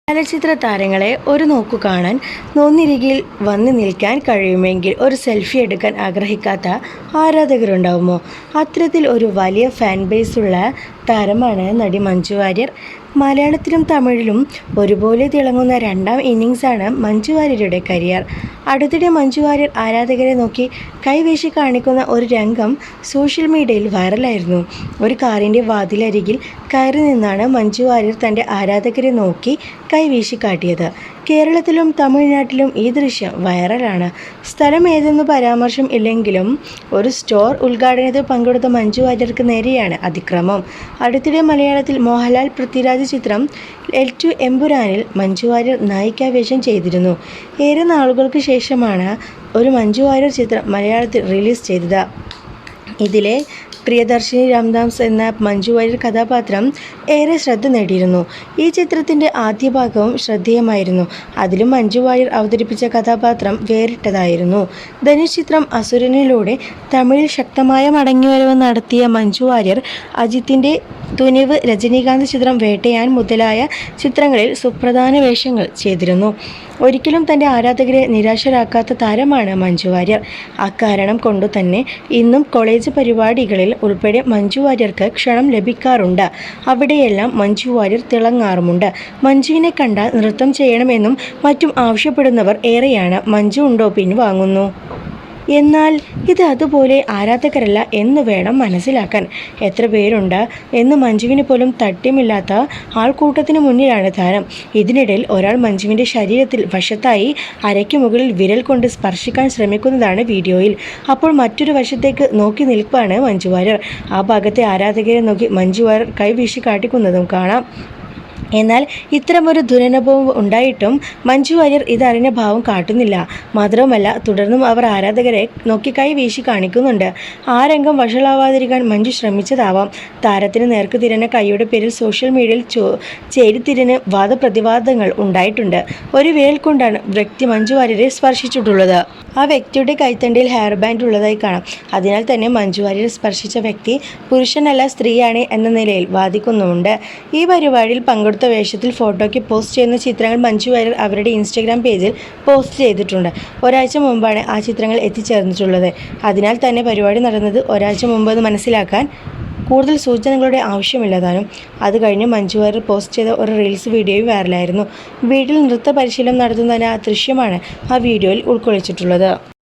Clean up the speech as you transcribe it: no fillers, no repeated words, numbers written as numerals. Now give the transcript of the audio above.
ചലച്ചിത്ര താരങ്ങളെ ഒരു നോക്കു കാണാൻ നോന്നിരികിൽ വന്നു നിൽക്കാൻ കഴിയുമെങ്കിൽ ഒരു സെൽഫി എടുക്കാൻ ആഗ്രഹിക്കാത്ത ആരാധകരുണ്ടാവുമോ? അത്തരത്തിൽ ഒരു വലിയ ഫാൻ ബേസുള്ള താരമാണ് നടി മഞ്ജു വാര്യർ. മലയാളത്തിലും തമിഴിലും ഒരുപോലെ തിളങ്ങുന്ന രണ്ടാം ഇന്നിങ്സാണ് മഞ്ജു വാര്യരുടെ കരിയർ. അടുത്തിടെ മഞ്ജു വാര്യർ ആരാധകരെ നോക്കി കൈവീശി കാണിക്കുന്ന ഒരു രംഗം സോഷ്യൽ മീഡിയയിൽ വൈറലായിരുന്നു. ഒരു കാറിൻ്റെ വാതിലരികിൽ കയറി നിന്നാണ് മഞ്ജു വാര്യർ തൻ്റെ ആരാധകരെ നോക്കി കൈവീശി കാട്ടിയത്. കേരളത്തിലും തമിഴ്നാട്ടിലും ഈ ദൃശ്യം വൈറലാണ്. സ്ഥലം ഏതെന്ന് പരാമർശം ഇല്ലെങ്കിലും ഒരു സ്റ്റോർ ഉദ്ഘാടനത്തിൽ പങ്കെടുത്ത മഞ്ജു വാര്യർക്ക് നേരെയാണ് അതിക്രമം. അടുത്തിടെ മലയാളത്തിൽ മോഹൻലാൽ പൃഥ്വിരാജ് ചിത്രം L2 എമ്പുരാനിൽ മഞ്ജു വാര്യർ നായികാവേഷം ചെയ്തിരുന്നു. ഏറെ നാളുകൾക്ക് ശേഷമാണ് ഒരു മഞ്ജു വാര്യർ ചിത്രം മലയാളത്തിൽ റിലീസ് ചെയ്തത്. ഇതിലെ പ്രിയദർശിനി രാംദാസ് എന്ന മഞ്ജു വാര്യർ കഥാപാത്രം ഏറെ ശ്രദ്ധ നേടിയിരുന്നു. ഈ ചിത്രത്തിൻ്റെ ആദ്യ ഭാഗവും ശ്രദ്ധേയമായിരുന്നു. അതിലും മഞ്ജു വാര്യർ അവതരിപ്പിച്ച കഥാപാത്രം വേറിട്ടതായിരുന്നു. ധനുഷ് ചിത്രം അസുരനിലൂടെ തമിഴിൽ ശക്തമായ മടങ്ങിവരവ് നടത്തിയ മഞ്ജു വാര്യർ അജിത്തിൻ്റെ തുനിവ്, രജനീകാന്ത് ചിത്രം വേട്ടയാൻ മുതലായ ചിത്രങ്ങളിൽ സുപ്രധാന വേഷങ്ങൾ ചെയ്തിരുന്നു. ഒരിക്കലും തൻ്റെ ആരാധകരെ നിരാശരാക്കാത്ത താരമാണ് മഞ്ജു വാര്യർ. അക്കാരണം കൊണ്ടു തന്നെ ഇന്നും കോളേജ് പരിപാടികളിൽ ഉൾപ്പെടെ മഞ്ജു വാര്യർക്ക് ക്ഷണം ലഭിക്കാറുണ്ട്. അവിടെയെല്ലാം മഞ്ജു വാര്യർ തിളങ്ങാറുമുണ്ട്. മഞ്ജുവിനെ കണ്ടാൽ നൃത്തം ചെയ്യണമെന്നും മറ്റും ആവശ്യപ്പെടുന്നവർ ഏറെയാണ്. മഞ്ജു ഉണ്ടോ പിൻവാങ്ങുന്നു. എന്നാൽ ഇത് അതുപോലെ ആരാധകരല്ല എന്ന് വേണം മനസ്സിലാക്കാൻ. എത്ര പേരുണ്ട് എന്ന് മഞ്ജുവിന് പോലും തട്യമില്ലാത്ത ആൾക്കൂട്ടത്തിന് മുന്നിലാണ് താരം. ഇതിനിടയിൽ ഒരാൾ മഞ്ജുവിൻ്റെ ശരീരത്തിൽ വശത്തായി അരയ്ക്ക് മുകളിൽ വിരൽ കൊണ്ട് സ്പർശിക്കാൻ ശ്രമിക്കുന്നതാണ് വീഡിയോയിൽ. അപ്പോൾ മറ്റൊരു വശത്തേക്ക് നോക്കി നിൽപ്പാണ് മഞ്ജു വാര്യർ. ആ ഭാഗത്തെ ആരാധകരെ നോക്കി മഞ്ജു വാര്യർ കൈവീശി കാട്ടിക്കുന്നതും കാണാം. എന്നാൽ ഇത്തരമൊരു ദുരനുഭവം ഉണ്ടായിട്ടും മഞ്ജു വാര്യർ ഇതറിഞ്ഞ ഭാവം കാട്ടുന്നില്ല. മാത്രവുമല്ല, തുടർന്നും അവർ ആരാധകരെ നോക്കി കൈവീശി കാണിക്കുന്നുണ്ട്. ആ രംഗം വഷളാവാതിരിക്കാൻ മഞ്ജു ശ്രമിച്ചതാവാം. താരത്തിന് നേർക്ക് തിരിഞ്ഞ കൈയുടെ പേരിൽ സോഷ്യൽ മീഡിയയിൽ ചേരിതിരിഞ്ഞ് വാദപ്രതിവാദങ്ങൾ ഉണ്ടായിട്ടുണ്ട്. ഒരു വിരൽ കൊണ്ടാണ് വ്യക്തി മഞ്ജു വാര്യരെ സ്പർശിച്ചിട്ടുള്ളത്. ആ വ്യക്തിയുടെ കൈത്തണ്ടിയിൽ ഹെയർ ബാൻഡ് ഉള്ളതായി കാണാം. അതിനാൽ തന്നെ മഞ്ജു വാര്യരെ സ്പർശിച്ച വ്യക്തി പുരുഷനല്ല സ്ത്രീയാണ് എന്ന നിലയിൽ വാദിക്കുന്നുമുണ്ട്. ഈ പരിപാടിയിൽ പങ്കെടുത്ത വേഷത്തിൽ ഫോട്ടോയ്ക്ക് പോസ്റ്റ് ചെയ്യുന്ന ചിത്രങ്ങൾ മഞ്ജു വാര്യർ അവരുടെ ഇൻസ്റ്റഗ്രാം പേജിൽ പോസ്റ്റ് ചെയ്തിട്ടുണ്ട്. ഒരാഴ്ച മുമ്പാണ് ആ ചിത്രങ്ങൾ എത്തിച്ചേർന്നിട്ടുള്ളത്. അതിനാൽ തന്നെ പരിപാടി നടന്നത് ഒരാഴ്ച മുമ്പെന്ന് മനസ്സിലാക്കാൻ കൂടുതൽ സൂചനകളുടെ ആവശ്യമില്ലതാനും. അത് കഴിഞ്ഞ് മഞ്ജു വാര്യർ പോസ്റ്റ് ചെയ്ത ഒരു റീൽസ് വീഡിയോയും വൈറലായിരുന്നു. വീട്ടിൽ നൃത്ത പരിശീലനം നടത്തുന്നതിന് ആ ദൃശ്യമാണ് ആ വീഡിയോയിൽ ഉൾക്കൊള്ളിച്ചിട്ടുള്ളത്.